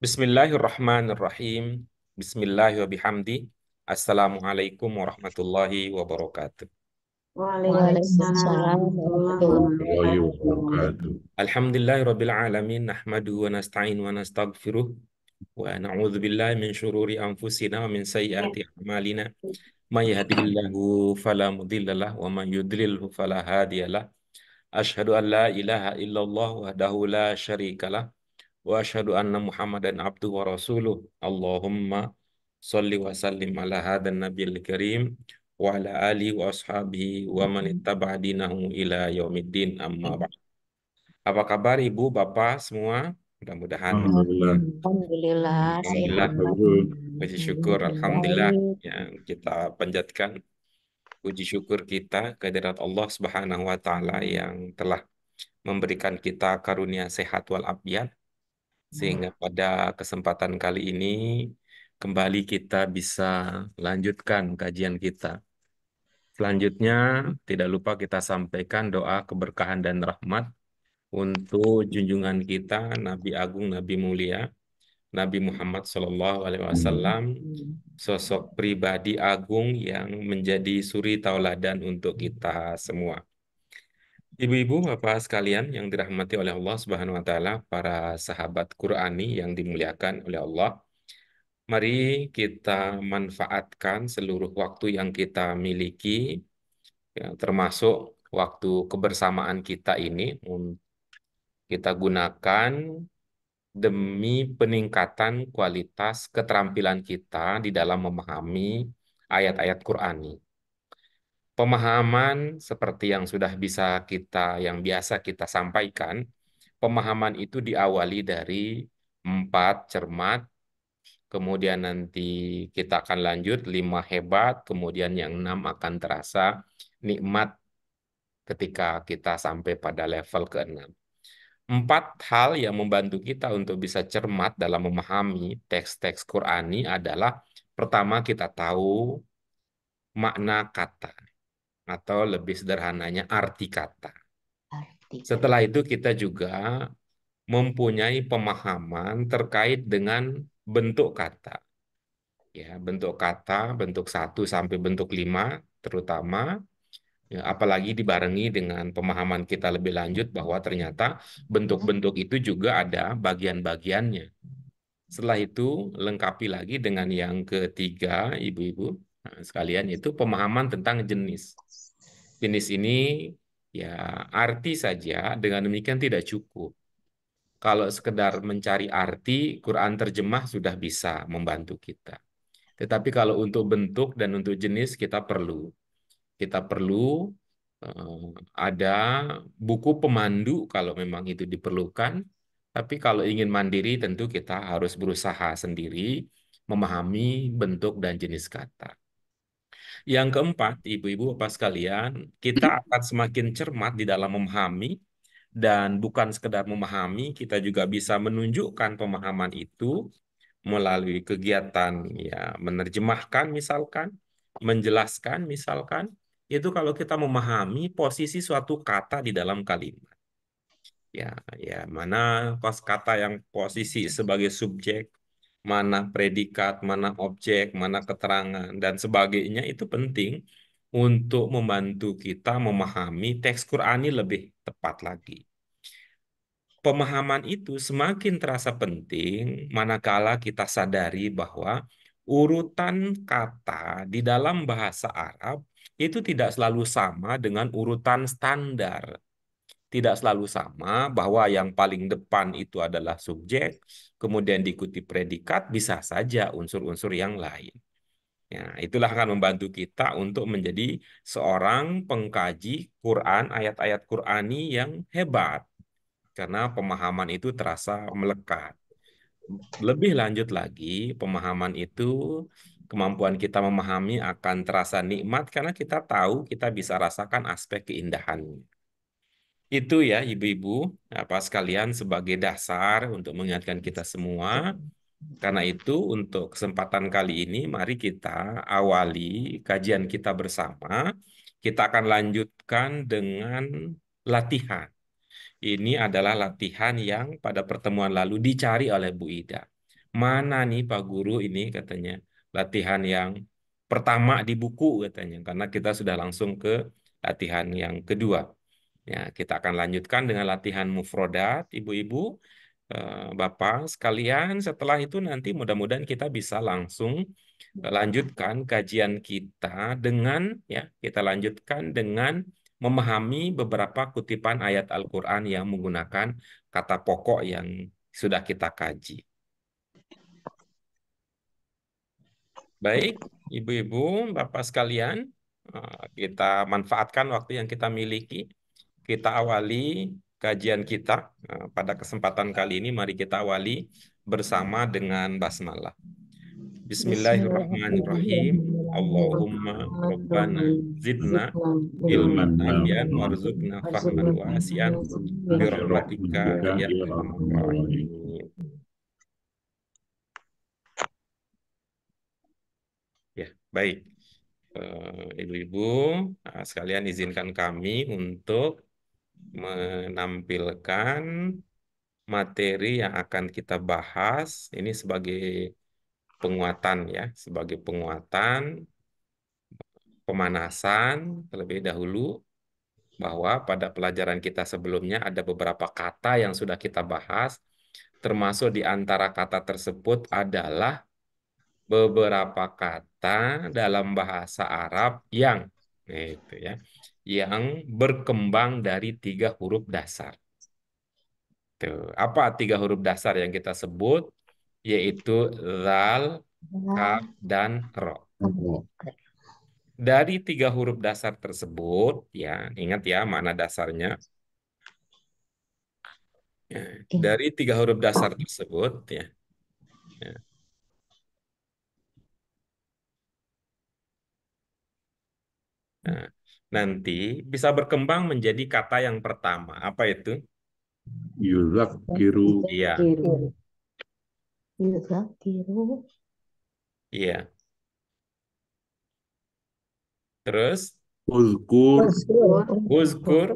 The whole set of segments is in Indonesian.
Bismillahirrahmanirrahim. Bismillahirrahmanirrahim. Assalamualaikum warahmatullahi wabarakatuh. Waalaikumsalam Waalaikumsalam warahmatullahi warahmatullahi wabarakatuh. wabarakatuh. Alhamdulillahirabbil alamin nahmaduhu wa nasta'in wa nastaghfiruh wa na'udzu billahi min syururi anfusina wa min sayyiati a'malina. May yahdihillahu fala mudhillalah wa may yudlilhu fala hadiyalah. Asyhadu an la ilaha illallah wahdahu la syarikalah wa asyhadu anna Muhammadan abduhu wa rasuluh. Allahumma sholli wa sallim ala hadan nabiyil karim wa ala alihi wa ashabihi wa man ittaba'a dinahu ila yaumiddin amma ba'd. Apa kabar Ibu, Bapak semua? Mudah-mudahan Alhamdulillah. Alhamdulillah, alhamdulillah, sehat. puji syukur alhamdulillah Baik. ya, kita panjatkan puji syukur kita kehadirat Allah Subhanahu wa taala yang telah memberikan kita karunia sehat walafiat, sehingga pada kesempatan kali ini kembali kita bisa lanjutkan kajian kita. Selanjutnya, tidak lupa kita sampaikan doa keberkahan dan rahmat untuk junjungan kita, Nabi Agung, Nabi Mulia, Nabi Muhammad SAW, sosok pribadi agung yang menjadi suri tauladan untuk kita semua. Ibu-ibu, bapak sekalian yang dirahmati oleh Allah Subhanahu wa taala, para sahabat Qurani yang dimuliakan oleh Allah, mari kita manfaatkan seluruh waktu yang kita miliki, ya, termasuk waktu kebersamaan kita ini, kita gunakan demi peningkatan kualitas keterampilan kita di dalam memahami ayat-ayat Qurani. Pemahaman seperti yang sudah yang biasa kita sampaikan, pemahaman itu diawali dari 4 cermat, kemudian nanti kita akan lanjut 5 hebat, kemudian yang 6 akan terasa nikmat ketika kita sampai pada level ke-6. 4 hal yang membantu kita untuk bisa cermat dalam memahami teks-teks Qurani adalah: pertama, kita tahu makna kata, atau lebih sederhananya arti kata. Setelah itu kita juga mempunyai pemahaman terkait dengan bentuk kata. Ya, bentuk kata, bentuk 1 sampai bentuk 5 terutama, ya, apalagi dibarengi dengan pemahaman kita lebih lanjut bahwa ternyata bentuk-bentuk itu juga ada bagian-bagiannya. Setelah itu lengkapi lagi dengan yang ketiga, ibu-ibu sekalian, itu pemahaman tentang jenis. Jenis ini ya arti saja dengan demikian tidak cukup. Kalau sekedar mencari arti, Quran terjemah sudah bisa membantu kita. Tetapi kalau untuk bentuk dan untuk jenis kita perlu eh, ada buku pemandu kalau memang itu diperlukan. Tapi kalau ingin mandiri tentu kita harus berusaha sendiri memahami bentuk dan jenis kata. Yang keempat, ibu-ibu bapak sekalian, kita akan semakin cermat di dalam memahami, dan bukan sekedar memahami, kita juga bisa menunjukkan pemahaman itu melalui kegiatan, ya, menerjemahkan misalkan, menjelaskan misalkan. Itu kalau kita memahami posisi suatu kata di dalam kalimat. Ya, ya, mana pas kata yang posisi sebagai subjek, mana predikat, mana objek, mana keterangan, dan sebagainya, itu penting untuk membantu kita memahami teks Qurani lebih tepat lagi. Pemahaman itu semakin terasa penting manakala kita sadari bahwa urutan kata di dalam bahasa Arab itu tidak selalu sama dengan urutan standar. Tidak selalu sama bahwa yang paling depan itu adalah subjek, kemudian diikuti predikat, bisa saja unsur-unsur yang lain. Ya, itulah akan membantu kita untuk menjadi seorang pengkaji Quran, ayat-ayat Qurani yang hebat, karena pemahaman itu terasa melekat. Lebih lanjut lagi, pemahaman itu, kemampuan kita memahami akan terasa nikmat karena kita tahu, kita bisa rasakan aspek keindahannya. Itu ya ibu-ibu, apa sekalian, sebagai dasar untuk mengingatkan kita semua. Karena itu untuk kesempatan kali ini mari kita awali kajian kita bersama. Kita akan lanjutkan dengan latihan. Ini adalah latihan yang pada pertemuan lalu dicari oleh Bu Ida. mana nih Pak Guru ini katanya latihan yang pertama di buku katanya, karena kita sudah langsung ke latihan yang kedua. Ya, kita akan lanjutkan dengan latihan mufrodat, ibu-ibu, bapak sekalian. Setelah itu nanti mudah-mudahan kita bisa langsung lanjutkan kajian kita dengan ya, kita lanjutkan dengan memahami beberapa kutipan ayat Al-Qur'an yang menggunakan kata pokok yang sudah kita kaji. Baik, ibu-ibu, bapak sekalian, kita manfaatkan waktu yang kita miliki. Kita awali kajian kita. Pada kesempatan kali ini, mari kita awali bersama dengan basmalah. Bismillahirrahmanirrahim. Bismillahirrahmanirrahim. Allahumma Rabbana Bismillahirrahmanirrahim. zidna Zidna ilman ilman Ilman nafian nafi'an warzuqna fahman warzuqna wasian fahman birahmatika birahmatika ya ya arhamar arhamar rahimin. rahimin. Ya, baik. Ibu-ibu, sekalian izinkan kami untuk menampilkan materi yang akan kita bahas ini sebagai penguatan ya, sebagai penguatan pemanasan terlebih dahulu bahwa pada pelajaran kita sebelumnya ada beberapa kata yang sudah kita bahas, termasuk di antara kata tersebut adalah beberapa kata dalam bahasa Arab yang itu ya, yang berkembang dari 3 huruf dasar. Tuh. Apa 3 huruf dasar yang kita sebut? Yaitu zal, kaf, dan ro. Dari 3 huruf dasar tersebut, ya ingat ya mana dasarnya. Ya, dari 3 huruf dasar tersebut, ya, nah, nanti bisa berkembang menjadi kata yang pertama. Apa itu? Yuzakiru Iya, Yuzakiru. Yuzakiru. iya. Terus, uzkur Uzkur. uzkur,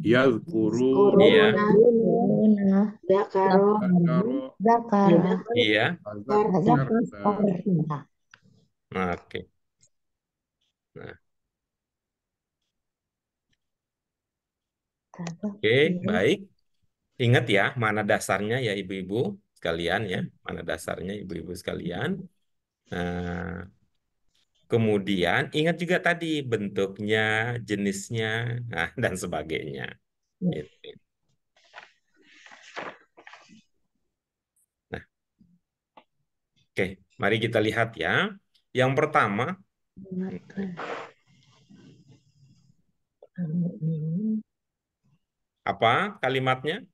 yazkuru iya, Kuruna. Kuruna Dakaro. zakaro Zakara iya. zakarta Zakarta Nah, oke. Nah, oke, baik. Ingat ya, mana dasarnya ya ibu-ibu sekalian ya, mana dasarnya ibu-ibu sekalian. Nah, kemudian ingat juga tadi bentuknya, jenisnya, nah, dan sebagainya. Itu. Nah, oke, mari kita lihat ya. Yang pertama, apa kalimatnya?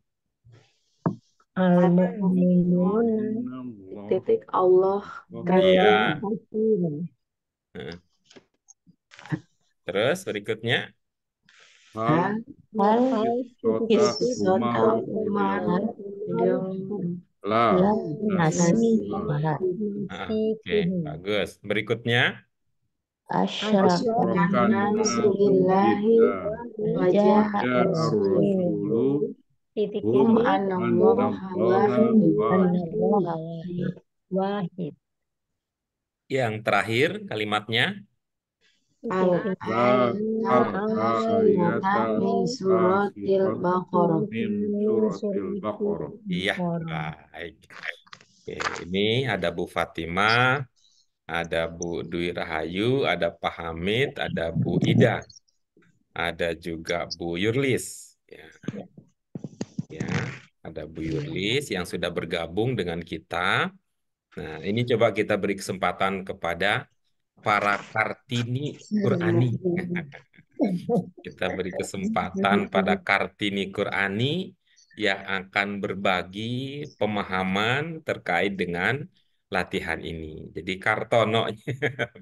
Al-Mu'minun innallaha Titik Allah. Iya. Kalian. Nah, terus berikutnya, hal Hal. kisota Kisota umaru Umar. la la nasiha nasiha nah, oke, bagus. Berikutnya, asyrakan asrokan Nasu nasu billahi billah wajah ya rasul. ar-rasulu titik hum ini Anallaha annallaha wahid. anallah wahid yang terakhir kalimatnya, Al-ayata min suratil Baqarah. min suratil Baqarah. iya, baik. Oke, ini ada Bu Fatimah, ada Bu Dwi Rahayu, ada Pak Hamid, ada Bu Ida, ada juga Bu Yurlis. Ya, ya, ada Bu Yurlis yang sudah bergabung dengan kita. Nah, ini coba kita beri kesempatan kepada para Kartini Qurani. Kita beri kesempatan pada Kartini Qurani yang akan berbagi pemahaman terkait dengan latihan ini. Jadi Kartono,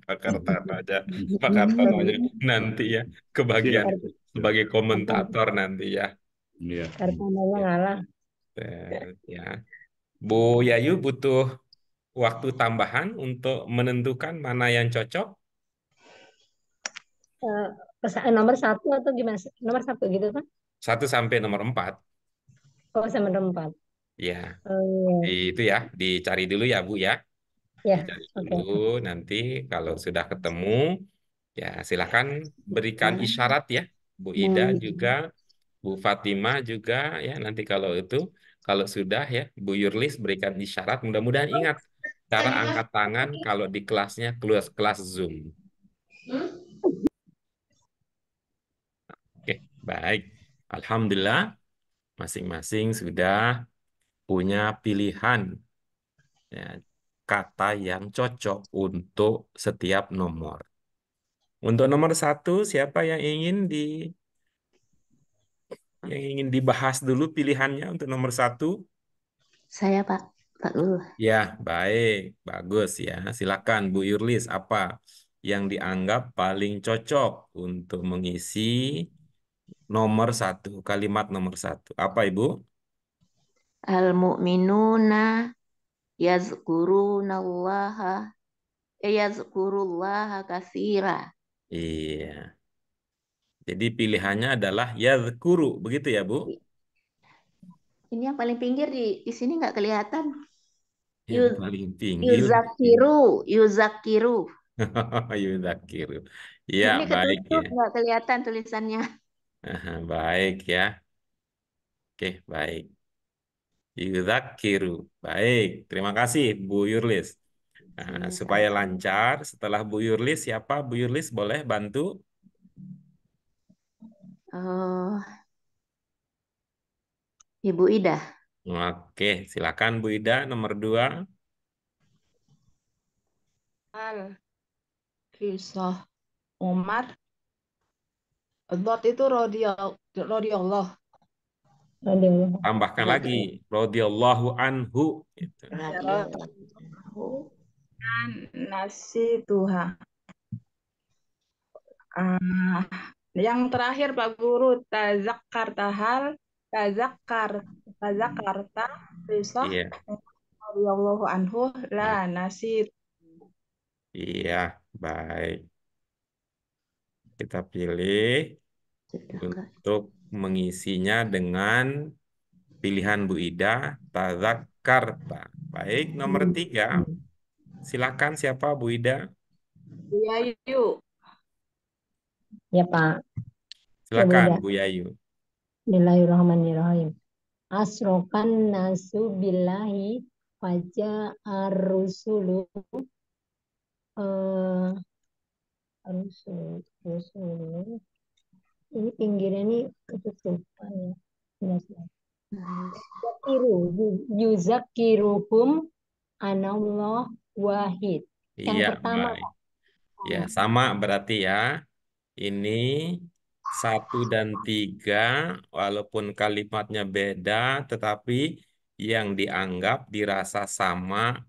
Pak Kartono aja, Pak Kartononya nanti ya kebagian Siap. sebagai komentator nanti ya. Iya. karena Ya, ngalah ya. Bu Yayu butuh waktu tambahan untuk menentukan mana yang cocok. nomor satu atau gimana nomor satu gitu kan 1 sampai nomor 4. oh sama nomor empat Ya, Eh, itu ya, dicari dulu ya, Bu ya. ya, Dicari dulu, oke. nanti kalau sudah ketemu, ya silakan berikan isyarat ya. Bu Ida juga, Bu Fatimah juga, ya nanti kalau sudah ya, Bu Yurlis berikan isyarat. Mudah-mudahan ingat cara angkat tangan kalau di kelasnya kelas Zoom. Oke, baik. Alhamdulillah, masing-masing sudah punya pilihan ya, kata yang cocok untuk setiap nomor. Untuk nomor satu, siapa yang ingin dibahas dulu pilihannya untuk nomor satu? Saya Pak, Pak Guru. Ya, baik, bagus ya. Silakan Bu Yurlis, apa yang dianggap paling cocok untuk mengisi nomor satu, kalimat nomor satu? Apa Ibu? Al-mu'minuna yazkurunallaha yazkurullaha katsira. Iya. Jadi pilihannya adalah yadhkuru, begitu ya Bu? Ini yang paling pinggir di sini nggak kelihatan. Yang Yu- paling pinggir di sini. yuzakiru. Yudhakiru. Ya, Ini baik ketutup ya. nggak kelihatan tulisannya. Aha, baik ya. Oke, baik. Yudhakiru. Baik, terima kasih Bu Yurlis. Nah, supaya lancar, setelah Bu Yurlis, siapa Bu Yurlis boleh bantu? Oh, Ibu Ida. Oke, silakan Bu Ida, nomor 2. Al Kisah Umar Dot itu radhiyallahu Radhiyallahu Tambahkan lagi, Radhiyallahu radhiyallahu anhu. Gitu. radhiyallahu nasi Tuhan. Ah, yang terakhir Pak Guru tazakar tazakarta kisah Iya, radhiyallahu anhu la nasi. iya, baik. Kita pilih sudah enggak. untuk mengisinya dengan pilihan Bu Ida, Tazakarta. Baik, nomor 3. Silakan siapa Bu Ida? Yayu. ya Pak. Ya Bu Silakan Ida. Bu Yayu. Bismillahirrahmanirrahim. Asrokan nasu billahi faja ar-rusulu eh rusulu. Ini pinggirnya ini ketutupan ya. Jelas ya. Yuzakiruhum anallah wahid. Yang Iya, pertama baik. Pak. Ya, sama berarti ya. Ini 1 dan 3, walaupun kalimatnya beda, tetapi yang dianggap dirasa sama,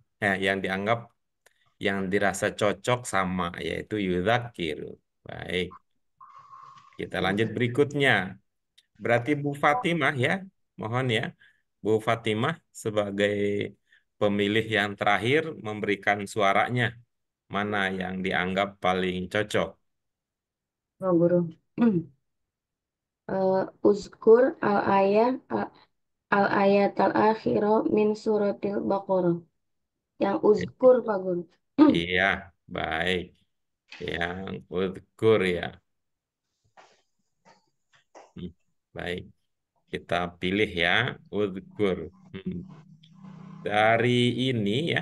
yang dirasa cocok sama, yaitu yudzakiru. Baik, kita lanjut berikutnya. Berarti Bu Fatimah ya, mohon ya. Bu Fatimah sebagai pemilih yang terakhir memberikan suaranya. Mana yang dianggap paling cocok? Oh, Guru. Uzkur al ayat al akhiro min suratil Baqarah. Yang uzkur Pak Guru. Iya, baik. Yang udhkur ya. Hmm, baik, kita pilih ya, udhkur. Hmm. Dari ini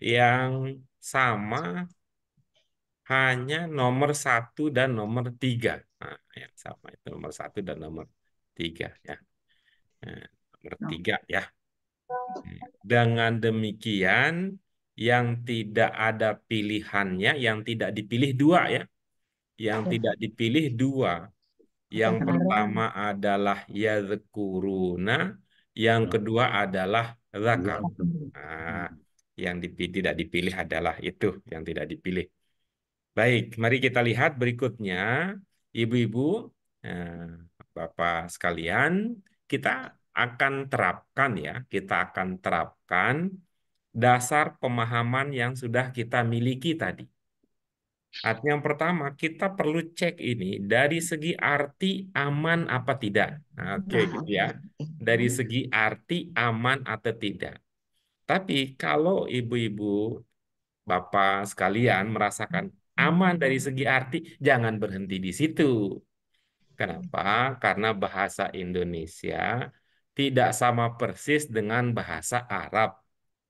yang sama hanya nomor 1 dan nomor 3. Nah, yang sama itu nomor 1 dan nomor 3 ya. Nah, nomor 3 ya. Dengan demikian, yang tidak ada pilihannya, yang tidak dipilih 2 ya. Yang tidak dipilih 2. Yang Sekarang pertama adalah yadhkuruna, yang kedua adalah zakar. Nah, yang tidak dipilih adalah itu, yang tidak dipilih. Baik, mari kita lihat berikutnya. Ibu-ibu, eh, Bapak sekalian, kita kita akan terapkan dasar pemahaman yang sudah kita miliki tadi. Artinya yang pertama, kita perlu cek ini dari segi arti aman apa tidak. Nah, oke gitu ya. Dari segi arti aman atau tidak. Tapi kalau ibu-ibu, bapak sekalian merasakan aman dari segi arti, jangan berhenti di situ. Kenapa? Karena bahasa Indonesia tidak sama persis dengan bahasa Arab.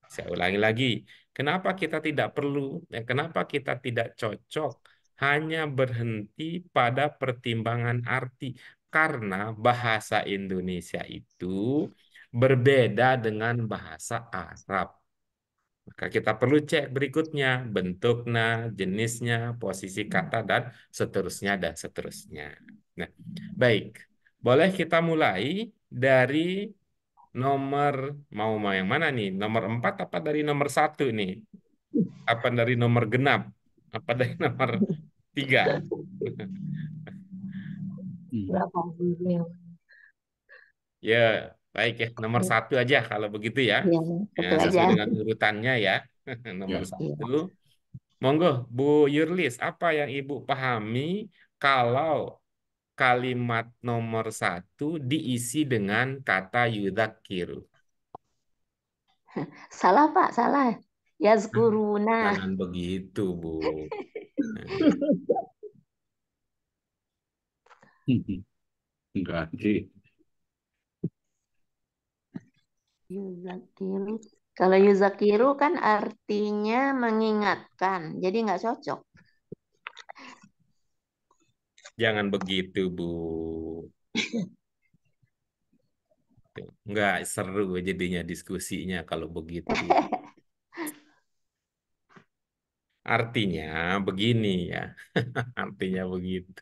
Saya ulangi lagi, kenapa kita tidak perlu, kenapa kita tidak cocok hanya berhenti pada pertimbangan arti? Karena bahasa Indonesia itu berbeda dengan bahasa Arab. Maka kita perlu cek berikutnya, bentuknya, jenisnya, posisi kata, dan seterusnya, dan seterusnya. Nah, baik. Boleh kita mulai dari nomor, mau yang mana nih? Nomor 4 apa dari nomor 1 nih? Apa dari nomor genap? Apa dari nomor 3? Berapa guru yang Ya, baik ya. Nomor 1 aja kalau begitu ya. ya, Ya, satu aja. sesuai dengan urutannya ya. Nomor Ya. 1. Iya. Monggo, Bu Yurlis, apa yang Ibu pahami kalau kalimat nomor 1 diisi dengan kata yudzakiru? Salah Pak, salah. Yazkuruna. Jangan begitu, Bu. Enggak sih. Yuzakiru. Kalau yuzakiru kan artinya mengingatkan. Jadi nggak cocok. Jangan begitu, Bu. Nggak seru jadinya diskusinya kalau begitu. Artinya begini ya. Artinya begitu.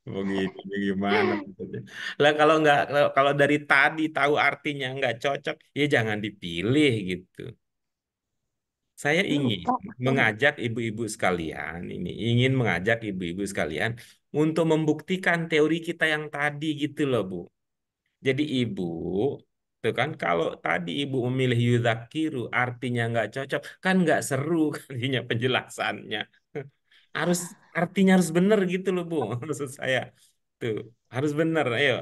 Begitu gimana maksudnya? Lah kalau nggak, kalau dari tadi tahu artinya nggak cocok, ya jangan dipilih gitu. Saya ingin Lupa. mengajak ibu-ibu sekalian, ini ingin mengajak ibu-ibu sekalian untuk membuktikan teori kita yang tadi gitu loh, Bu. Jadi ibu, tuh kan kalau tadi ibu memilih yudzakiru artinya nggak cocok, kan nggak seru artinya penjelasannya. Harus artinya harus benar gitu loh, Bu. Maksud saya tuh harus benar. Ayo,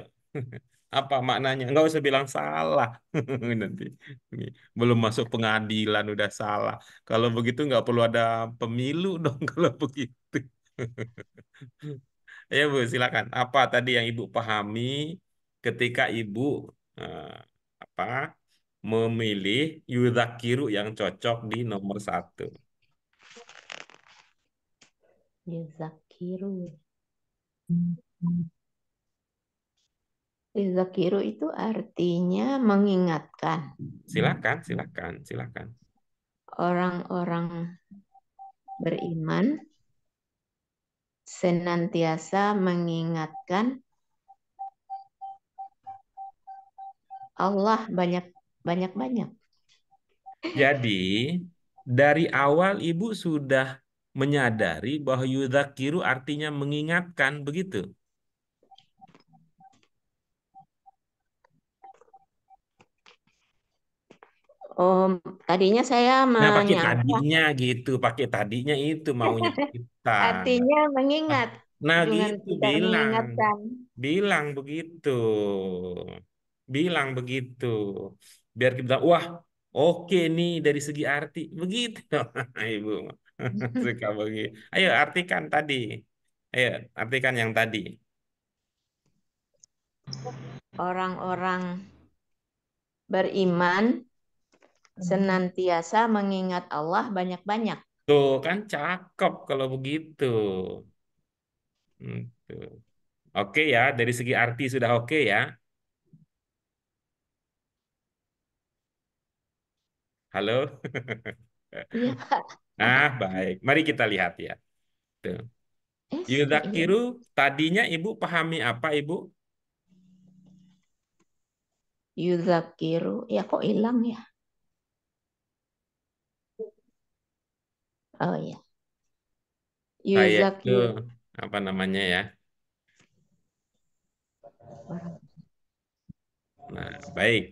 apa maknanya? Nggak usah bilang salah nanti. Ini belum masuk pengadilan udah salah. Kalau begitu nggak perlu ada pemilu dong kalau begitu. Ya Bu, silakan. Apa tadi yang Ibu pahami ketika Ibu eh, apa memilih yudzakiru yang cocok di nomor 1? Yuzakiru. Yuzakiru itu artinya mengingatkan. Silakan, silakan, silakan. Orang-orang beriman senantiasa mengingatkan Allah banyak-banyak. Jadi dari awal Ibu sudah menyadari bahwa yudzakiru artinya mengingatkan, begitu? Oh, tadinya saya Nah, pakai menyangka tadinya gitu, pakai tadinya itu maunya kita. artinya mengingat Nah, dengan gitu tidak bilang. mengingatkan. Bilang begitu. Bilang begitu. Biar kita bilang, wah, oke nih dari segi arti. Begitu. Ibu suka begitu. Ayo artikan tadi. Ayo artikan yang tadi. Orang-orang beriman senantiasa mengingat Allah banyak-banyak. Tuh kan cakep kalau begitu. Tuh. Oke ya, dari segi arti sudah oke ya. Halo? Iya, Pak. Ah, baik. Mari kita lihat ya. Tuh. Iya. Yudzakiru tadinya Ibu pahami apa, Ibu? Yuzakiru. Ya kok hilang ya? Oh ya. Saya itu Yuzakiru. apa namanya ya? Nah, baik.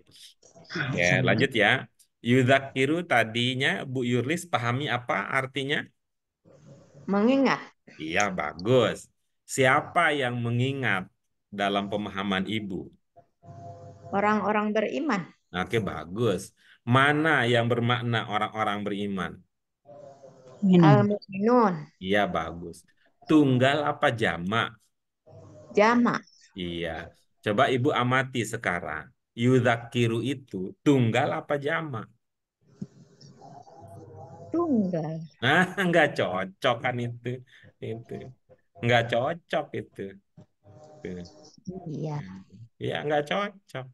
Ya, lanjut ya. Yudzakiru tadinya Bu Yurlis pahami apa artinya? Mengingat. Iya, bagus. Siapa yang mengingat dalam pemahaman ibu? Orang-orang beriman. Oke, bagus. Mana yang bermakna orang-orang beriman? Al-mu'minun. Iya, bagus. Tunggal apa jamak? Jamak. Iya. Coba ibu amati sekarang. Yudzakiru itu tunggal apa jamak? Tunggal. Nah, nggak cocok kan itu. Itu. Nggak cocok itu. Tuh. Iya. Ya, nggak cocok.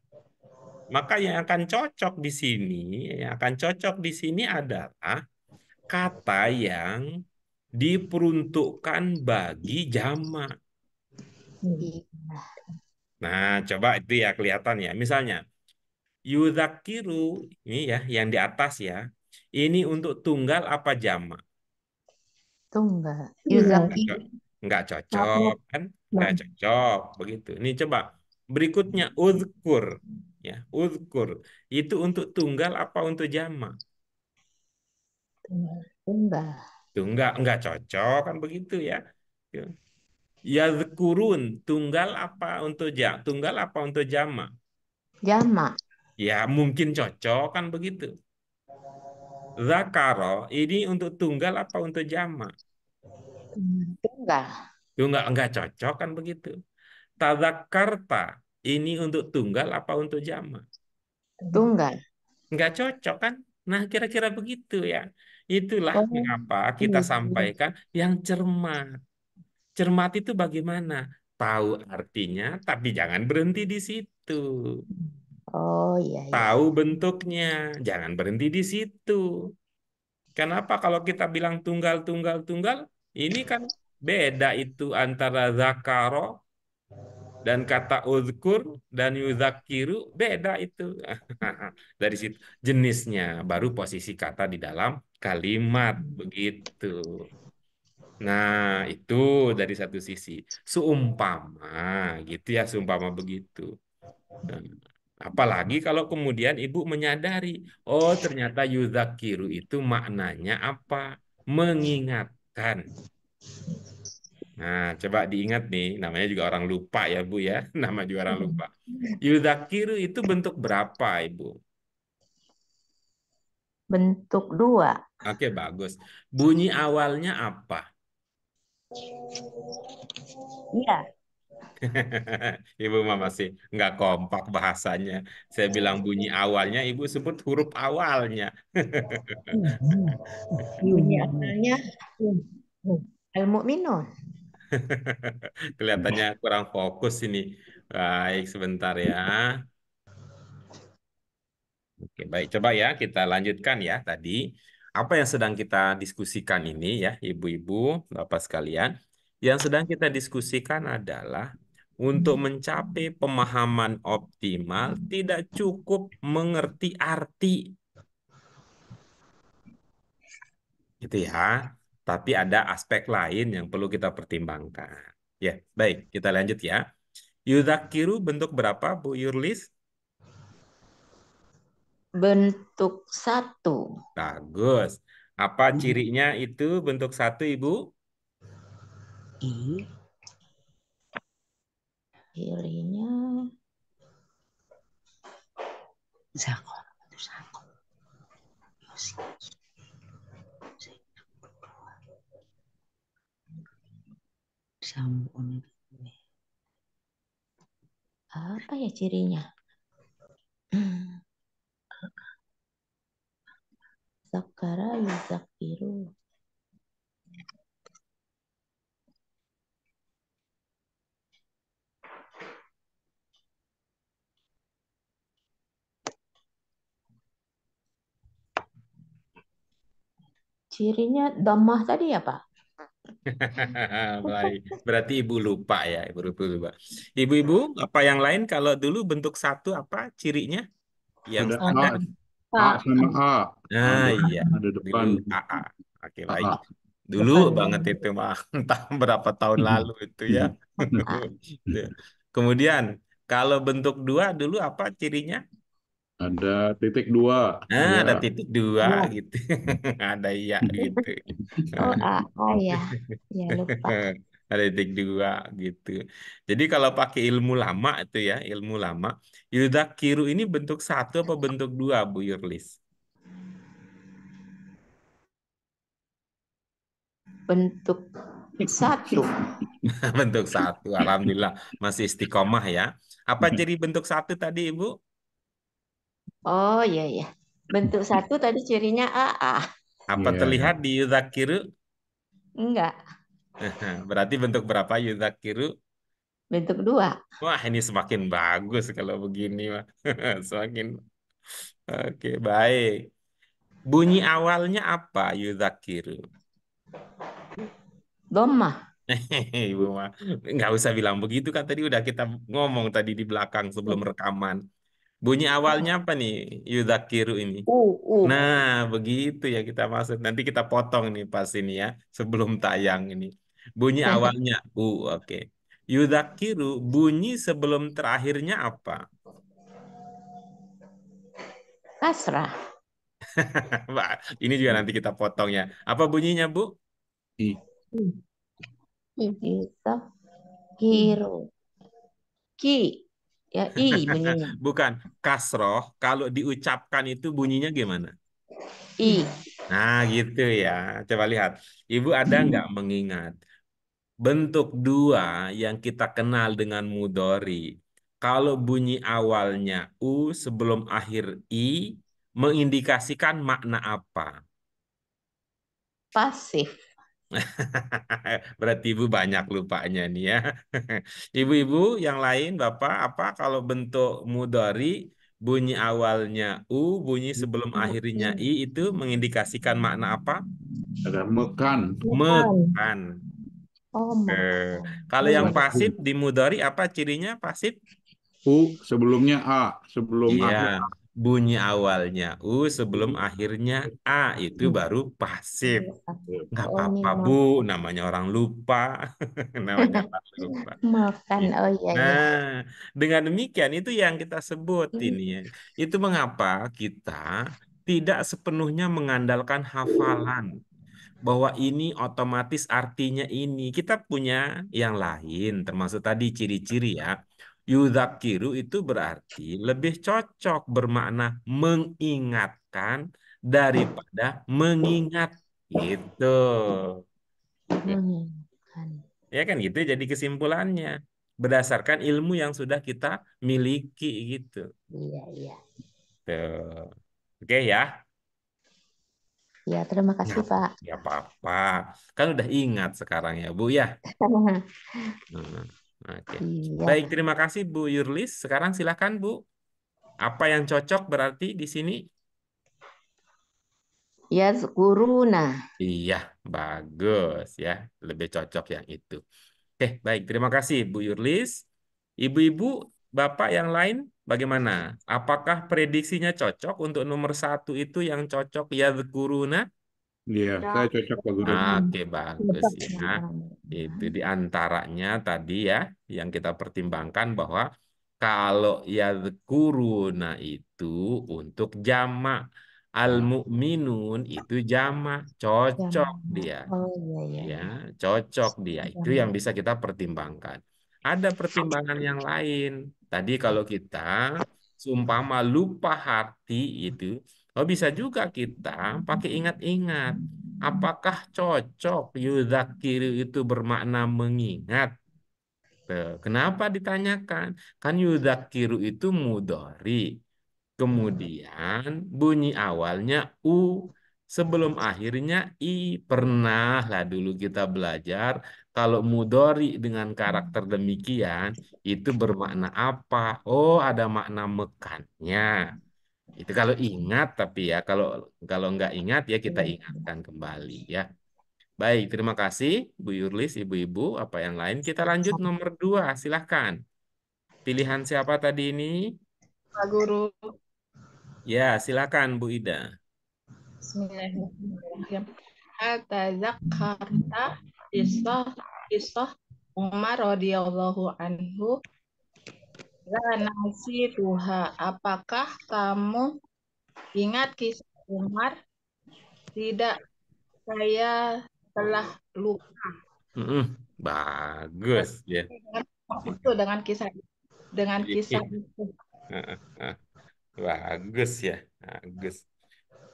Maka yang akan cocok di sini, yang akan cocok di sini adalah kata yang diperuntukkan bagi jamak. Iya. Nah, coba itu ya kelihatan ya. Misalnya, yudzakiru, ini ya, yang di atas ya. Ini untuk tunggal apa jamak? Tunggal. Tunggal. Yuzaki. Nggak cocok, kan? Nggak cocok, begitu. Ini coba. Berikutnya, uzkur. Ya, uzkur. Itu untuk tunggal apa untuk jamak? Tunggal. Nggak cocok, kan begitu ya. Ya. Yazkurun, tunggal apa untuk tunggal apa untuk jamak? Jamak. Ya, mungkin cocok, kan begitu. Zakaro, ini untuk tunggal apa untuk jamak? Tunggal. Nggak cocok, kan begitu. Tadzakarta, ini untuk tunggal apa untuk jamak? Tunggal. Nggak cocok, kan? Nah, kira-kira begitu ya. Itulah Oh, mengapa kita sampaikan yang cermat. Cermat itu bagaimana? Tahu artinya, tapi jangan berhenti di situ. oh iya iya. Tahu bentuknya, jangan berhenti di situ. Kenapa kalau kita bilang tunggal, tunggal, tunggal, ini kan beda itu antara zakaro dan kata uzkur dan yuzakiru, beda itu. Dari situ jenisnya, baru posisi kata di dalam kalimat, begitu. Nah, itu dari satu sisi. Seumpama, gitu ya, seumpama begitu. Nah, apalagi kalau kemudian ibu menyadari, oh ternyata yudzakiru itu maknanya apa? Mengingatkan. Nah, coba diingat nih, namanya juga orang lupa ya, Bu ya. Nama juga orang lupa. Yudzakiru itu bentuk berapa, Ibu? Bentuk dua. Oke, bagus. Bunyi awalnya apa? Iya. Ibu mah masih nggak kompak bahasanya. Saya bilang bunyi awalnya, Ibu sebut huruf awalnya. Bunyi awalnya al-mu'minun. Kelihatannya kurang fokus ini. Baik, sebentar ya. Oke, baik. Coba ya kita lanjutkan ya tadi. Apa yang sedang kita diskusikan ini ya, ibu-ibu, bapak sekalian. Yang sedang kita diskusikan adalah untuk mencapai pemahaman optimal tidak cukup mengerti arti. Gitu ya. Tapi ada aspek lain yang perlu kita pertimbangkan. Ya, baik. Kita lanjut ya. Yudzakiru bentuk berapa, Bu Yurlis? Bentuk satu. Bagus. Apa cirinya itu bentuk satu, Ibu? Cirinya apa ya cirinya? Zakara yuzakiru. Cirinya dhammah tadi ya, Pak? Baik. Berarti Ibu lupa ya, Ibu lupa. Ibu-ibu, apa yang lain kalau dulu bentuk satu apa cirinya? Yang Ada standar? A sama A. Nah, iya. Ada Dulu depan. AA. Oke, baik. AA. Dulu Depan. banget itu mah, entah berapa tahun lalu itu ya. Kemudian, kalau bentuk dua dulu apa cirinya? Ada titik dua. Nah, Ya. ada titik dua Ya. gitu. Ada iya gitu. Oh, ya. Ya, lupa. Ada titik dua gitu. Jadi kalau pakai ilmu lama itu ya, ilmu lama, yudzakiru ini bentuk satu apa bentuk dua, Bu Yurlis? Bentuk satu. Bentuk satu. Alhamdulillah masih istiqomah ya. Apa jadi bentuk satu tadi, Ibu? Oh, iya, ya. Bentuk satu tadi cirinya AA. Apa Iya. terlihat di yudzakiru? Enggak. Berarti bentuk berapa yudzakiru? Bentuk dua. Wah, ini semakin bagus kalau begini, Mah. Semakin oke, baik. Bunyi awalnya apa yudzakiru? Domah. Ibu mah nggak usah bilang begitu kan tadi udah kita ngomong tadi di belakang sebelum rekaman. Bunyi awalnya apa nih yudzakiru ini? U. Nah, begitu ya kita maksud. Nanti kita potong nih pas ini ya sebelum tayang ini. Bunyi awalnya oke. Yudzakiru bunyi sebelum terakhirnya apa? Kasrah. Wah, ini juga nanti kita potong ya. Apa bunyinya, Bu? I. Kita kiro. Ki. Ya, I bunyinya. Bukan kasroh. Kalau diucapkan itu bunyinya gimana? I. Nah, gitu ya. Coba lihat. Ibu ada nggak mengingat bentuk dua yang kita kenal dengan mudori? Kalau bunyi awalnya U sebelum akhir I, mengindikasikan makna apa? Pasif. Berarti ibu banyak lupanya nih ya. Ibu-ibu yang lain, Bapak, apa kalau bentuk mudori bunyi awalnya U, bunyi sebelum akhirnya I itu mengindikasikan makna apa? Ada mekan. Makan. Mekan. Oh, Eh, makan. Kalau yang pasif di mudori apa cirinya pasif? U sebelumnya A. Sebelum Iya, akhir. bunyi awalnya U sebelum akhirnya A itu baru pasif. Nggak Oh, ini apa-apa, Bu. makan. Namanya orang lupa. Namanya orang lupa. Makan. Iya. Oh, iya, iya. Nah, dengan demikian itu yang kita sebut ini ya. Itu mengapa kita tidak sepenuhnya mengandalkan hafalan bahwa ini otomatis artinya ini. Kita punya yang lain, termasuk tadi ciri-ciri ya. Yudzakiru itu berarti lebih cocok bermakna mengingatkan daripada mengingat gitu. Mengingatkan. Ya kan gitu jadi kesimpulannya berdasarkan ilmu yang sudah kita miliki gitu. Iya, iya. Tuh. Oke ya. Ya, terima kasih, Nggak, Pak. nggak apa-apa. Kan udah ingat sekarang ya, Bu ya. Hmm, Oke. Iya. Baik, terima kasih Bu Yurlis. Sekarang silakan Bu. Apa yang cocok berarti di sini? Ya, guruna. Iya, bagus ya. Lebih cocok yang itu. Oke, baik. Terima kasih Bu Yurlis. Ibu-ibu, Bapak yang lain bagaimana? Apakah prediksinya cocok untuk nomor satu itu yang cocok ya kuruna? Iya, saya cocok Pak Guru. Oke, bagus Tetap ya. yang orang. Itu di antaranya tadi ya yang kita pertimbangkan bahwa kalau yadkuruna itu untuk jamak, al-mu'minun itu jamak, cocok dia. Oh, iya, iya, Ya, iya. cocok dia. Itu yang Jamak. bisa kita pertimbangkan. Ada pertimbangan yang lain. Tadi kalau kita seumpama lupa hati itu, oh bisa juga kita pakai ingat-ingat. Apakah cocok yudzakiru itu bermakna mengingat? Kenapa ditanyakan? Kan yudzakiru itu mudhari. Kemudian bunyi awalnya U, sebelum akhirnya I. Pernah lah dulu kita belajar kalau mudhari dengan karakter demikian itu bermakna apa? Oh, ada makna mekannya. Itu kalau ingat tapi ya kalau kalau nggak ingat ya kita ingatkan kembali ya. Baik, terima kasih Bu Yurlis, Ibu-ibu. Apa yang lain? Kita lanjut nomor 2, silahkan. Pilihan siapa tadi ini? Pak Guru. Ya, silakan Bu Ida. Bismillahirrahmanirrahim. Atadzakarta kisah kisah Umar radhiyallahu anhu La nasi Tuha. Apakah kamu ingat kisah Umar? Tidak, saya telah lupa. Bagus ya. Dengan kisah itu. Bagus ya. Bagus.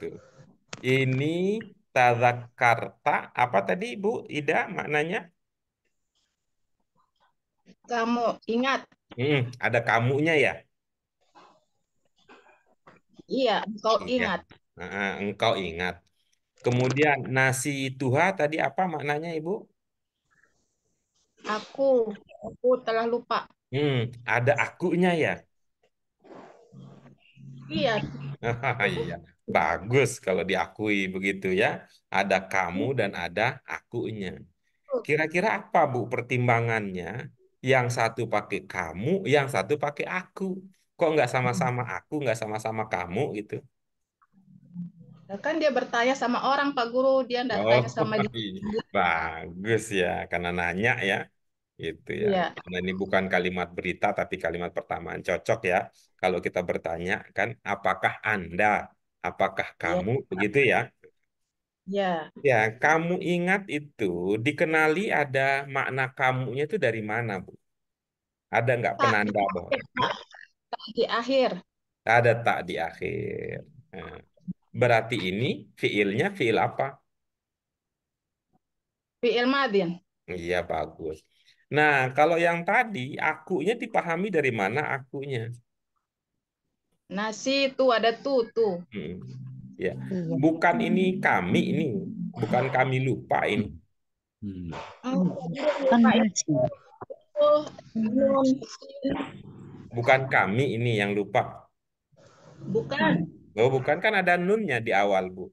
Tuh. Ini tadzakarta apa tadi Bu Ida maknanya? Kamu ingat? Ada kamunya ya? Iya, engkau Iya. ingat. Engkau ingat. Kemudian nasi tuha tadi apa maknanya Ibu? Aku telah lupa. Ada akunya ya? Iya, Iya, bagus kalau diakui begitu ya. Ada kamu dan ada akunya. Kira-kira apa Bu pertimbangannya? Yang satu pakai kamu, yang satu pakai aku. Kok nggak sama-sama aku, nggak sama-sama kamu gitu? kan dia bertanya sama orang, Pak Guru. Dia enggak Oh, tanya sama dia. iya. Bagus ya, karena nanya ya. Itu ya. Iya, Nah, ini bukan kalimat berita, tapi kalimat pertamaan. Cocok ya. Kalau kita bertanya kan, apakah Anda, apakah iya, kamu, begitu ya? iya. Ya, kamu ingat itu dikenali ada makna kamunya itu dari mana, Bu? Ada nggak Tak penanda bahwa di akhir. ada tak di akhir? Nah, berarti ini fiilnya fiil apa? Fi'il madin. Iya, bagus. Nah, kalau yang tadi, akunya dipahami dari mana akunya? Nasi itu ada tuh. Hmm, ya, Iya. bukan ini kami ini, bukan kami lupa ini. Kan nasi. Nun. Bukan kami ini yang lupa. Bukan. Oh, bukan kan ada nunnya di awal, Bu.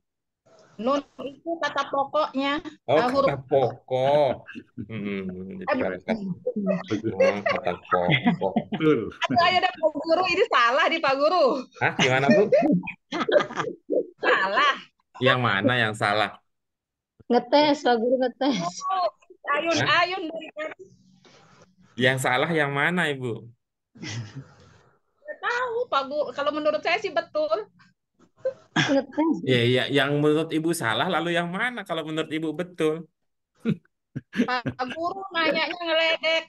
Nun itu kata pokoknya. Oh, kata Huruf pokok. Jadi eh, kata, kata pokok. Betul. Ayo deh Pak Guru, ini salah di Pak Guru. Hah, gimana, Bu? Salah. Yang mana yang salah? Ngetes, Pak Guru ngetes. Ayun. Hah? Yang salah yang mana, Ibu? Nggak tahu Pak Guru. Kalau menurut saya sih betul. Ngetes. Ya, yang menurut Ibu salah, lalu yang mana kalau menurut Ibu betul? Pak Guru nanyanya ngeledek.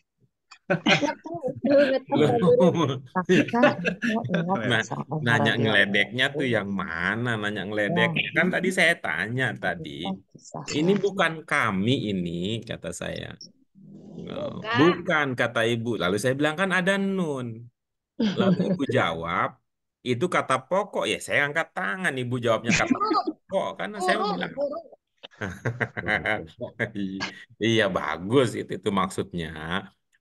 Ngetes, Pak Guru. Tapi Kak, mau ingat Nah, kisah Umar nanya radhiyallahu ngeledeknya tuh anhu. yang mana? Nanya Ya, ngeledeknya. Kan tadi saya tanya tadi. kisah Ini suatu. bukan kami ini, kata saya. Oh, Bukan. bukan, kata Ibu. Lalu saya bilang kan ada nun. Lalu Ibu jawab, itu kata pokok. Ya, saya angkat tangan. Ibu jawabnya kata pokok. Karena saya Guru, bilang, guru. iya bagus itu maksudnya.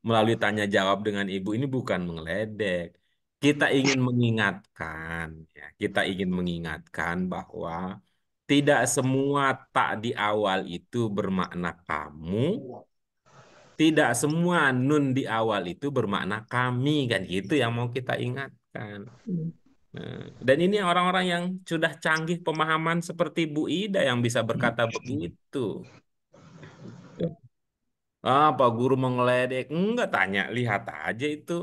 Melalui tanya jawab dengan Ibu ini bukan mengeledek. Kita ingin mengingatkan, ya, kita ingin mengingatkan bahwa tidak semua tak di awal itu bermakna kamu, tidak semua nun di awal itu bermakna kami, kan gitu yang mau kita ingatkan. Dan ini orang-orang yang sudah canggih pemahaman seperti Bu Ida yang bisa berkata begitu. Pak guru mengeledek. Enggak, tanya, lihat aja itu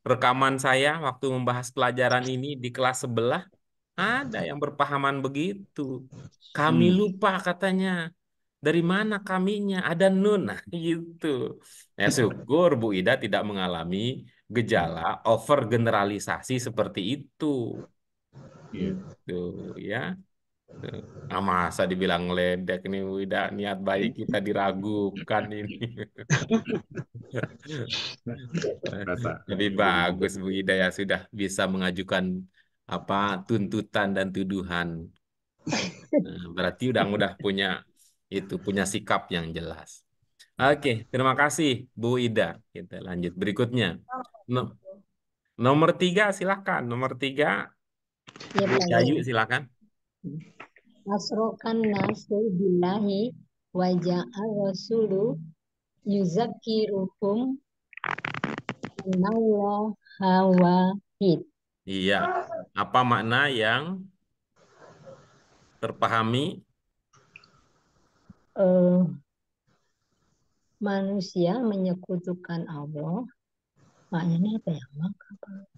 rekaman saya waktu membahas pelajaran ini di kelas sebelah. Ada yang berpahaman begitu. Kami lupa katanya. Dari mana kaminya? Ada nun. Nah, gitu. Ya, syukur Bu Ida tidak mengalami gejala overgeneralisasi seperti itu. Gitu, ya. Masa dibilang ngeledek nih, udah niat baik kita diragukan ini. Lebih bagus Bu Ida ya sudah bisa mengajukan apa tuntutan dan tuduhan. Berarti udah punya sikap yang jelas. Oke, terima kasih Bu Ida. Kita lanjut berikutnya. No- nomor 3 silakan. Nomor 3 Ya, Bu Pak Yayu Guru. silakan. Asrokan nasu billahi wa ja'al rasulu yuzakirukum annallaha wahid. Iya. Apa makna yang terpahami? Eh, manusia menyekutukan Allah Maknya ini apa ya? Maka apa?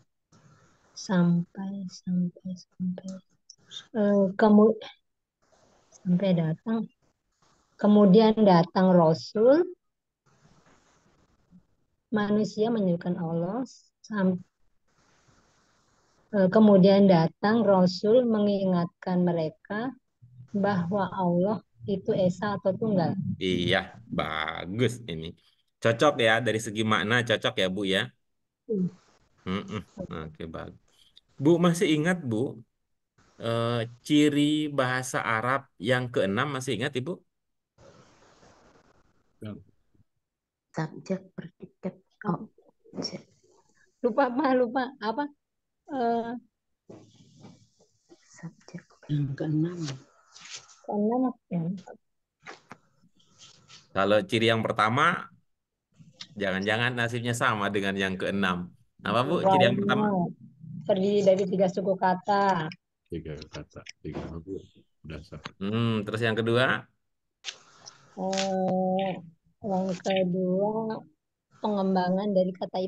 Sampai. Kamu sampai datang. Kemudian datang Rasul, manusia menyebutkan Allah. Kemudian datang Rasul mengingatkan mereka bahwa Allah itu Esa atau Tunggal. Iya, bagus ini. Cocok ya dari segi makna cocok ya Bu ya. Hmm. Mm-mm. Oke, bagus. Bu masih ingat Bu ciri bahasa Arab yang keenam masih ingat Ibu? Subjek, predikat, objek. Lupa apa? Subjek. Yang keenam. Keenam ya. Kalau ciri yang pertama, jangan-jangan nasibnya sama dengan yang keenam. Apa Bu ciri yang pertama? Terdiri dari 3 suku kata. 3 kata, 3 dasar. Terus yang kedua? Yang kedua pengembangan dari kata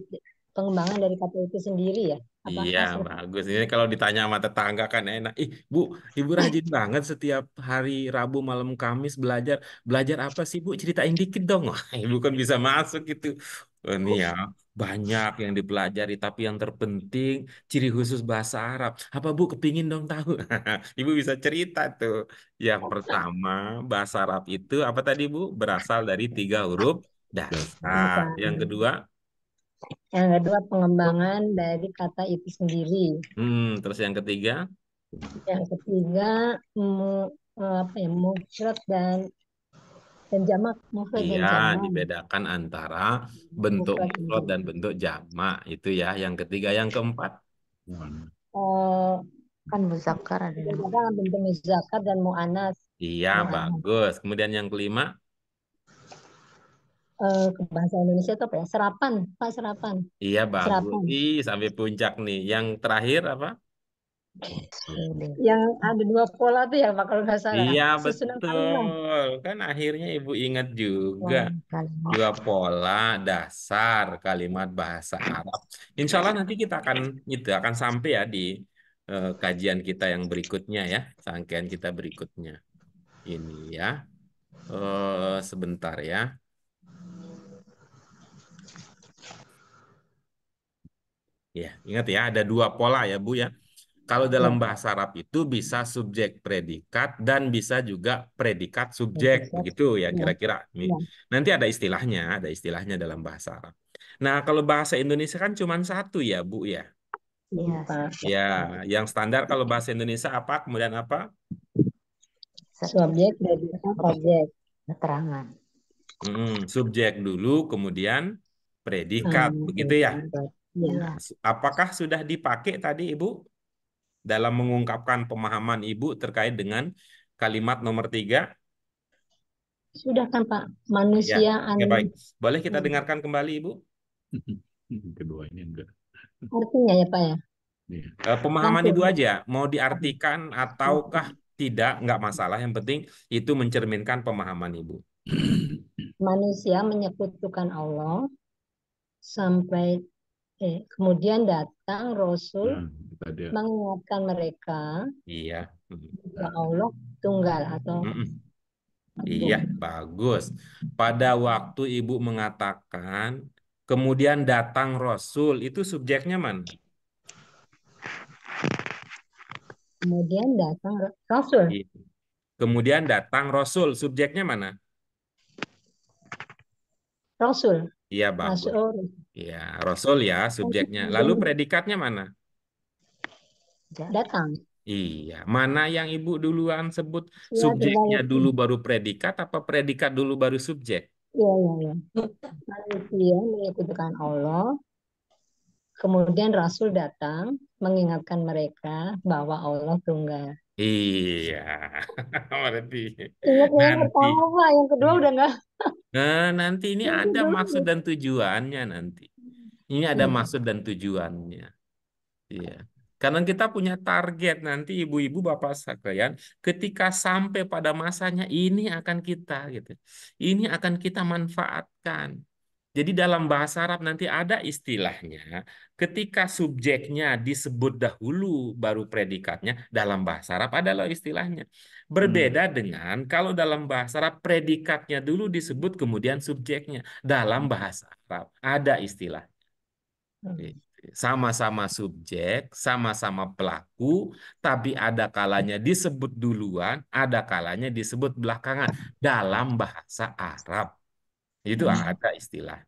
itu sendiri ya. Iya, bagus. Ini kalau ditanya sama tetangga kan enak. Ih, Bu, Ibu rajin banget setiap hari Rabu malam Kamis belajar. Belajar apa sih, Bu? Ceritain dikit dong. Wah, Ibu kan bisa masuk gitu. Oh, ini ya, banyak yang dipelajari. Tapi yang terpenting, ciri khusus bahasa Arab. Apa, Bu, kepingin dong tahu? Ibu bisa cerita tuh. Yang pertama, bahasa Arab itu, apa tadi, Bu? Berasal dari 3 huruf dasar. Yang kedua, Yang kedua pengembangan dari kata itu sendiri. terus yang ketiga? Yang ketiga mufrad dan jamak. Iya, dibedakan antara bentuk Mufrad dan mufrad dan jamak. bentuk jamak. Itu ya. Yang ketiga, yang keempat. Kan muzakkar ada nama. Ada bentuk muzakkar dan mu'anats. Iya, bagus. Kemudian yang kelima, Ke bahasa Indonesia itu apa ya? Serapan, Pak, serapan. iya bagus. Serapan. Ih, sampai puncak nih. Yang terakhir apa? Yang ada 2 pola tuh ya Pak kalau nggak salah. Iya, Susunan kalimat. betul. Kan akhirnya Ibu ingat juga. Kalimat. 2 pola dasar kalimat bahasa Arab. Insya Allah nanti kita akan sampai ya di kajian kita yang berikutnya ya. Rangkaian kita berikutnya. Ini ya. Sebentar ya. Ya, ingat ya, ada 2 pola ya, Bu ya. Kalau dalam bahasa Arab itu bisa subjek predikat dan bisa juga predikat subjek, begitu ya kira-kira. Ya. Nanti ada istilahnya dalam bahasa Arab. Nah, kalau bahasa Indonesia kan cuma 1 ya, Bu ya. Iya, Ya, yang standar kalau bahasa Indonesia apa, kemudian apa? Subjek, predikat, objek. Keterangan. Subjek dulu, kemudian predikat, begitu ya. Ya. Apakah sudah dipakai tadi, Ibu? Dalam mengungkapkan pemahaman Ibu terkait dengan kalimat nomor 3? Sudah kan Pak, manusia Ya, oke, baik. Boleh kita dengarkan kembali Ibu? Kedua ini enggak. Artinya ya Pak ya. Pemahaman Langsung. Ibu aja, mau diartikan ataukah tidak, nggak masalah. Yang penting itu mencerminkan pemahaman Ibu. Manusia menyekutukan Allah sampai kemudian datang Rasul mengingatkan mereka Iya. bahwa Allah tunggal atau Iya, bagus. Pada waktu Ibu mengatakan, kemudian datang Rasul, itu subjeknya mana? Kemudian datang Rasul. Iya. Kemudian datang Rasul, subjeknya mana? Rasul. Iya, bagus. Rasul. Iya, Rasul ya subjeknya. Lalu predikatnya mana? Datang. Iya, mana yang Ibu duluan sebut Ya, subjeknya dulu baru predikat apa predikat dulu baru subjek? Iya. Manusia menyekutukan Allah. Kemudian Rasul datang mengingatkan mereka bahwa Allah tunggal. Iya, berarti Ingat yang nanti. pertama Pak, yang kedua udah nggak. Nah, nanti ini ada maksud dan tujuannya nanti. Ini ada maksud dan tujuannya. Iya. Karena kita punya target nanti ibu-ibu bapak sekalian ketika sampai pada masanya ini akan kita gitu. Ini akan kita manfaatkan. Jadi dalam bahasa Arab nanti ada istilahnya, ketika subjeknya disebut dahulu baru predikatnya, dalam bahasa Arab adalah istilahnya. Berbeda dengan kalau dalam bahasa Arab predikatnya dulu disebut kemudian subjeknya. Dalam bahasa Arab ada istilah. Hmm. Sama-sama subjek, sama-sama pelaku, tapi ada kalanya disebut duluan, ada kalanya disebut belakangan dalam bahasa Arab. Itu ada istilah.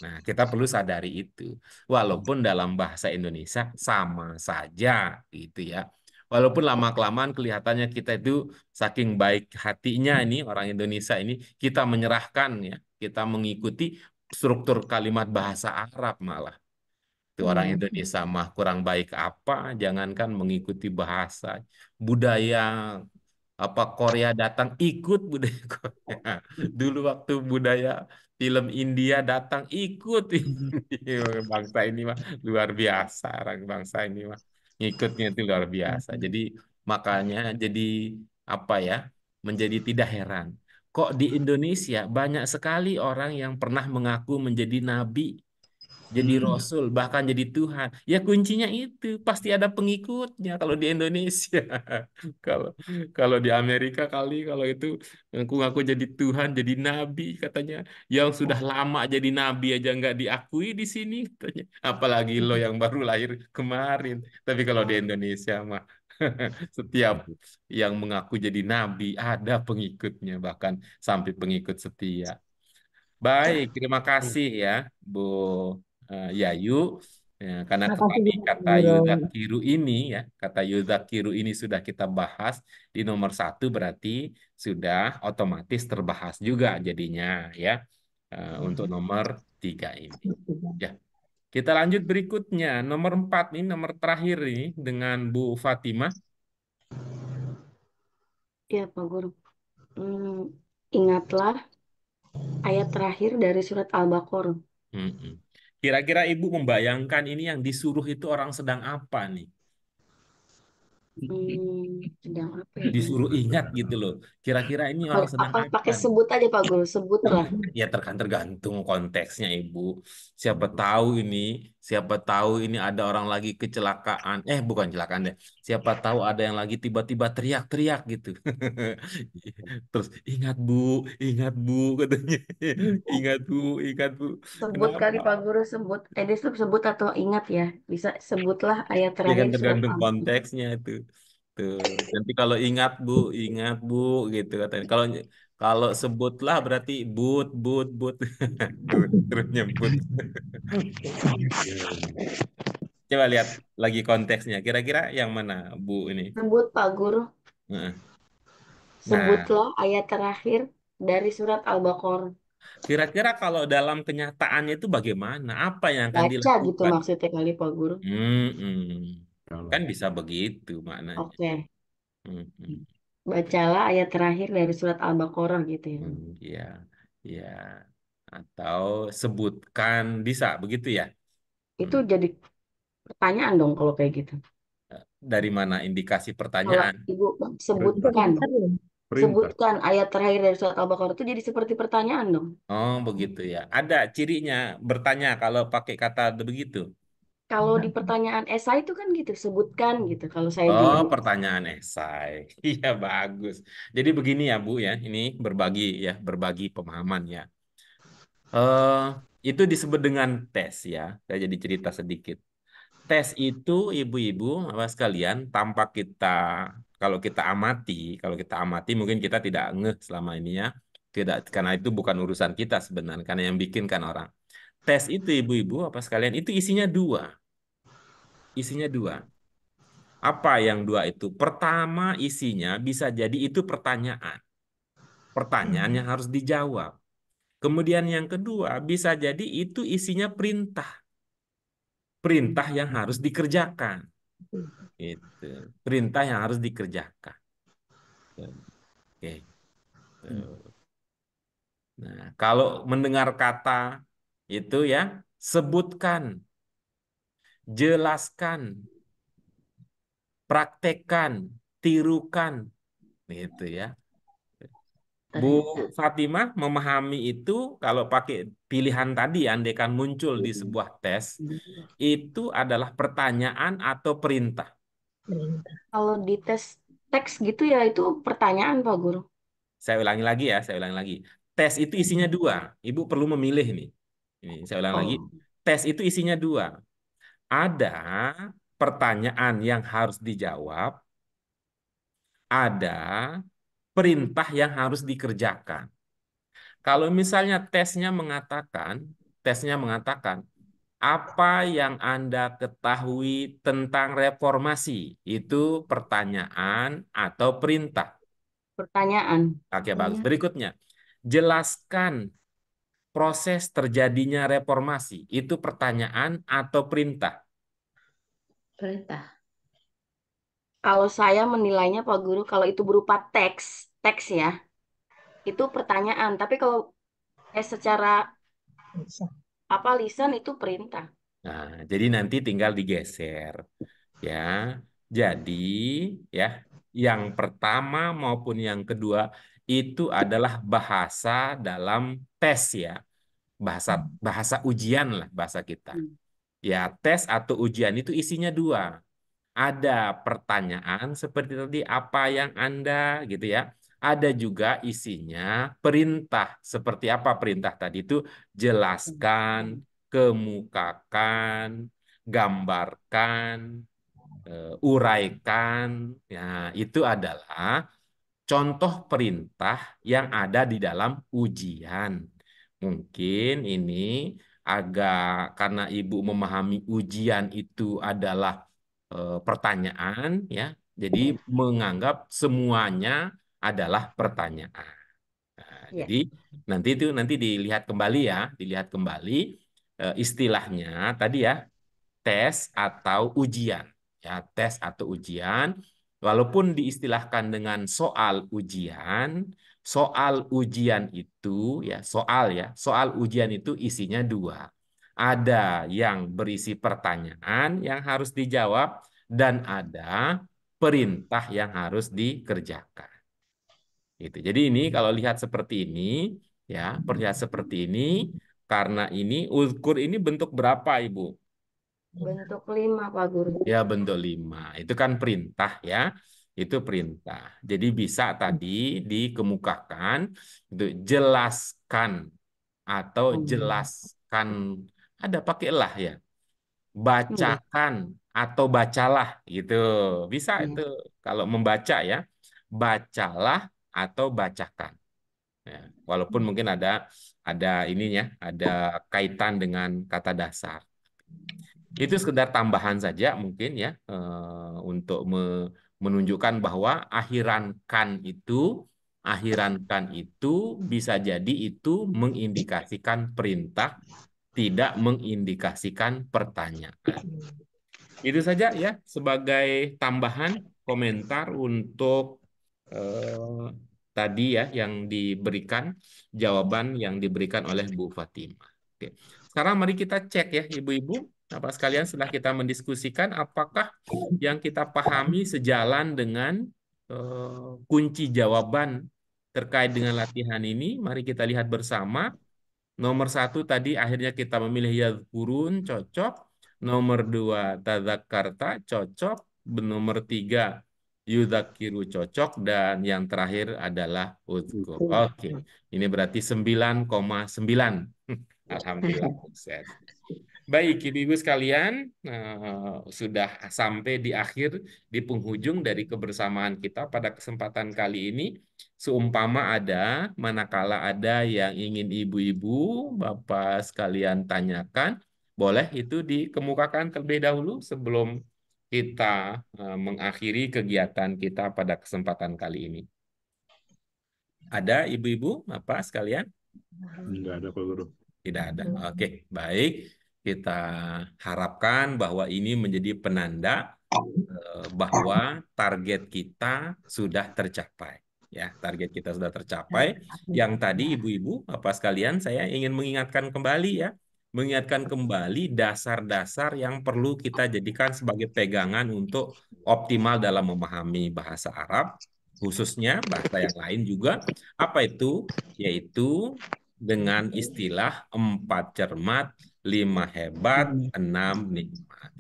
Nah, kita perlu sadari itu. Walaupun dalam bahasa Indonesia sama saja gitu ya. Walaupun lama-kelamaan kelihatannya kita itu saking baik hatinya ini orang Indonesia ini kita menyerahkan ya, kita mengikuti struktur kalimat bahasa Arab malah. Itu orang Iya. Indonesia mah kurang baik apa, jangankan mengikuti bahasa, budaya apa Korea datang ikut budaya Korea. Dulu waktu budaya film India datang ikut. Bangsa ini mah luar biasa, orang bangsa ini mah ngikutnya itu luar biasa. Jadi makanya jadi apa ya? Menjadi tidak heran. Kok di Indonesia banyak sekali orang yang pernah mengaku menjadi nabi, jadi rasul, bahkan jadi Tuhan. Ya kuncinya itu pasti ada pengikutnya kalau di Indonesia. Kalau kalau di Amerika kali kalau itu ngaku-ngaku jadi Tuhan, jadi nabi katanya, yang sudah lama jadi nabi aja nggak diakui di sini katanya. Apalagi lo yang baru lahir kemarin. Tapi kalau di Indonesia mah setiap yang mengaku jadi nabi ada pengikutnya, bahkan sampai pengikut setia. Baik, terima kasih ya, Bu Yayu. Ya, karena Makasih tadi banyak, kata Bro. Yudzakiru ini ya, kata Yudzakiru ini sudah kita bahas di nomor satu berarti sudah otomatis terbahas juga jadinya ya untuk nomor tiga ini. Ya, kita lanjut berikutnya nomor empat ini nomor terakhir ini dengan Bu Fatimah. Ya, Pak Guru. Hmm, ingatlah ayat terakhir dari surat Al-Baqarah. Mm-mm. Kira-kira Ibu membayangkan ini yang disuruh itu orang sedang apa nih? Sedang apa ya ini? Disuruh ingat gitu loh. Kira-kira ini orang sedang Apa apa pakai nih? sebut aja Pak Guru, sebutlah. Ya tergantung konteksnya Ibu. Siapa tahu ini, siapa tahu ini ada orang lagi kecelakaan. Bukan kecelakaan deh. Siapa tahu ada yang lagi tiba-tiba teriak-teriak gitu. Terus ingat Bu katanya. Ingat Bu, ingat Bu. Sebut kali Kenapa? Pak Guru, sebut. Sebut atau ingat ya. Bisa sebutlah ayat Ya kan terakhir surat tergantung Al-Baqarah. konteksnya itu. Tuh. Nanti kalau ingat Bu gitu katanya. Kalau kalau sebutlah berarti but. Terus nyebut. Coba lihat lagi konteksnya. Kira-kira yang mana Bu ini? Sebut Pak Guru, Heeh. Nah, sebutlah ayat terakhir dari surat Al-Baqarah. kira-kira kalau dalam kenyataannya itu bagaimana? Apa yang akan Baca gitu dilakukan? maksudnya kali Pak Guru. Kan Kalau bisa begitu maknanya. Oke, Hmm. bacalah ayat terakhir dari surat Al-Baqarah gitu ya. Ya, ya. Atau sebutkan bisa begitu ya? Itu Hmm. jadi pertanyaan dong kalau kayak gitu. Dari mana indikasi Kalau pertanyaan? Ibu perintah, sebutkan, perintah. sebutkan ayat terakhir dari surat Al-Baqarah itu jadi seperti pertanyaan dong. Oh, begitu ya. Ada cirinya bertanya kalau pakai kata begitu. Kalau di pertanyaan esai itu kan gitu, sebutkan gitu. Kalau saya Oh, dulu. pertanyaan esai. Iya, bagus. Jadi begini ya, Bu ya. Ini berbagi pemahaman ya. Eh, itu disebut dengan tes ya. Saya jadi cerita sedikit. Tes itu ibu-ibu, Bapak sekalian, tanpa kalau kita amati mungkin kita tidak ngeh selama ini ya. Tidak, karena itu bukan urusan kita sebenarnya, karena yang bikin kan orang. Tes itu ibu-ibu, apa sekalian, itu isinya dua. Isinya dua. Apa yang dua itu? Pertama isinya bisa jadi itu pertanyaan. Pertanyaan yang harus dijawab. Kemudian yang kedua bisa jadi itu isinya perintah. Perintah yang harus dikerjakan. Itu. Perintah yang harus dikerjakan. Oke. Tuh. Nah, kalau mendengar kata itu ya, sebutkan, jelaskan, praktekkan, tirukan, gitu ya. Bu Perintah. Fatimah memahami itu kalau pakai pilihan tadi, andaikan muncul di sebuah tes, itu adalah pertanyaan atau perintah. Perintah. Kalau di tes teks gitu ya itu pertanyaan Pak Guru. Saya ulangi lagi ya, saya ulangi lagi. Tes itu isinya dua. Ibu perlu memilih nih. Ini saya ulang lagi. Oh, Tes itu isinya dua. Ada pertanyaan yang harus dijawab, ada perintah yang harus dikerjakan. Kalau misalnya tesnya mengatakan apa yang Anda ketahui tentang reformasi? Itu pertanyaan atau perintah. pertanyaan. Oke, bagus. Iya. Berikutnya, jelaskan proses terjadinya reformasi. Itu pertanyaan atau perintah. Perintah. Kalau saya menilainya Pak Guru, kalau itu berupa teks ya, itu pertanyaan. Tapi kalau secara Bisa. apa lisan itu perintah. Nah, jadi nanti tinggal digeser. Ya, jadi ya, yang pertama maupun yang kedua itu adalah bahasa dalam tes ya, bahasa bahasa ujian lah bahasa kita. Hmm. Ya, tes atau ujian itu isinya dua. Ada pertanyaan seperti tadi apa yang Anda gitu ya. Ada juga isinya perintah. Seperti apa perintah tadi itu? Jelaskan, kemukakan, gambarkan, uraikan. Ya, itu adalah contoh perintah yang ada di dalam ujian. Mungkin ini agak karena Ibu memahami ujian itu adalah pertanyaan ya. Jadi menganggap semuanya adalah pertanyaan. Nah, Ya. jadi nanti dilihat kembali ya, dilihat kembali istilahnya tadi ya tes atau ujian. Ya, tes atau ujian, walaupun diistilahkan dengan soal ujian itu soal ujian itu isinya dua. Ada yang berisi pertanyaan yang harus dijawab dan ada perintah yang harus dikerjakan. Gitu. Jadi ini kalau lihat seperti ini, ya, perlihat seperti ini, karena ini uzkur ini bentuk berapa, Ibu? Bentuk 5 Pak Guru. Ya, bentuk 5. Itu kan perintah ya. Itu perintah. Jadi bisa tadi dikemukakan itu jelaskan atau jelaskan ada pakailah ya. Iya. Bacakan atau bacalah gitu. Bisa Iya. itu kalau membaca ya. Bacalah atau bacakan. Ya, walaupun mungkin ada ininya, ada kaitan dengan kata dasar. Itu sekedar tambahan saja mungkin ya untuk menunjukkan bahwa akhiran kan itu bisa jadi itu mengindikasikan perintah, tidak mengindikasikan pertanyaan. Itu saja ya sebagai tambahan komentar untuk eh, tadi ya yang diberikan jawaban yang diberikan oleh Bu Fatimah. Oke. Sekarang mari kita cek ya Ibu-ibu, Bapak sekalian setelah kita mendiskusikan apakah yang kita pahami sejalan dengan kunci jawaban terkait dengan latihan ini. Mari kita lihat bersama. Nomor 1 tadi akhirnya kita memilih yadhkurun, cocok. Nomor 2 tadzakarta, cocok. Nomor 3 yudzakiru, cocok. Dan yang terakhir adalah uzkur. Oke, ini berarti 9,9. Alhamdulillah sukses. Baik, Ibu-ibu sekalian, sudah sampai di akhir, di penghujung dari kebersamaan kita pada kesempatan kali ini. Seumpama manakala ada yang ingin Ibu-ibu, Bapak sekalian tanyakan, boleh itu dikemukakan terlebih dahulu sebelum kita mengakhiri kegiatan kita pada kesempatan kali ini. Ada Ibu-ibu, Bapak sekalian? Enggak ada Pak Guru. Tidak ada. Oke, baik. Kita harapkan bahwa ini menjadi penanda bahwa target kita sudah tercapai. Ya, target kita sudah tercapai. Yang tadi Ibu-ibu, Bapak sekalian, saya ingin mengingatkan kembali ya. Mengingatkan kembali dasar-dasar yang perlu kita jadikan sebagai pegangan untuk optimal dalam memahami bahasa Arab. Khususnya bahasa yang lain juga. Apa itu? Yaitu dengan istilah 4 cermat, 5 hebat, 6 nikmat.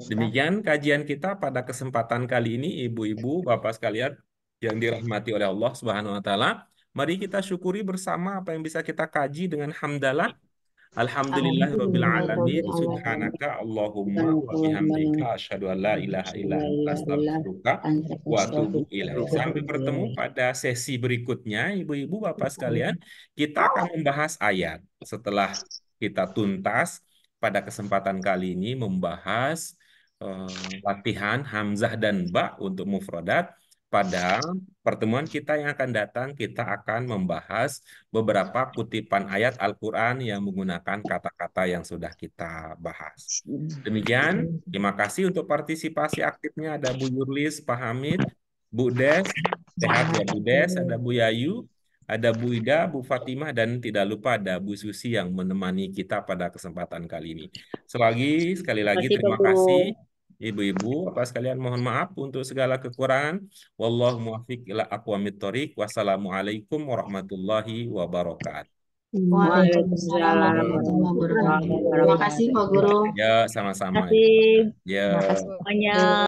Demikian kajian kita pada kesempatan kali ini, ibu-ibu, bapak sekalian yang dirahmati oleh Allah Subhanahu wa taala. Mari kita syukuri bersama apa yang bisa kita kaji dengan hamdalah. Alhamdulillahirabbil alamin. Subhanaka Allahumma wa bihamdika asyhadu an la ilaha illa anta astaghfiruka wa atubu ilaik. Sampai bertemu pada sesi berikutnya, ibu-ibu, bapak sekalian. Kita akan membahas ayat setelah kita tuntas pada kesempatan kali ini membahas latihan hamzah dan ba untuk mufradat. Pada pertemuan kita yang akan datang, kita akan membahas beberapa kutipan ayat Al-Quran yang menggunakan kata-kata yang sudah kita bahas. Demikian, terima kasih untuk partisipasi aktifnya. Ada Bu Yurlis, Pak Hamid, Bu Des, sehat ya Bu Des, ada Bu Yayu, ada Bu Ida, Bu Fatimah, dan tidak lupa ada Bu Susi yang menemani kita pada kesempatan kali ini. Sekali lagi terima kasih. Ibu-ibu, apa sekalian mohon maaf untuk segala kekurangan. Wallahu muwaffiq ila aqwamit thoriq. Wassalamualaikum warahmatullahi wabarakatuh. Waalaikumsalam warahmatullahi wabarakatuh. Terima kasih Pak Guru. Ya, sama-sama. Terima kasih. Ya. Terima kasih semuanya.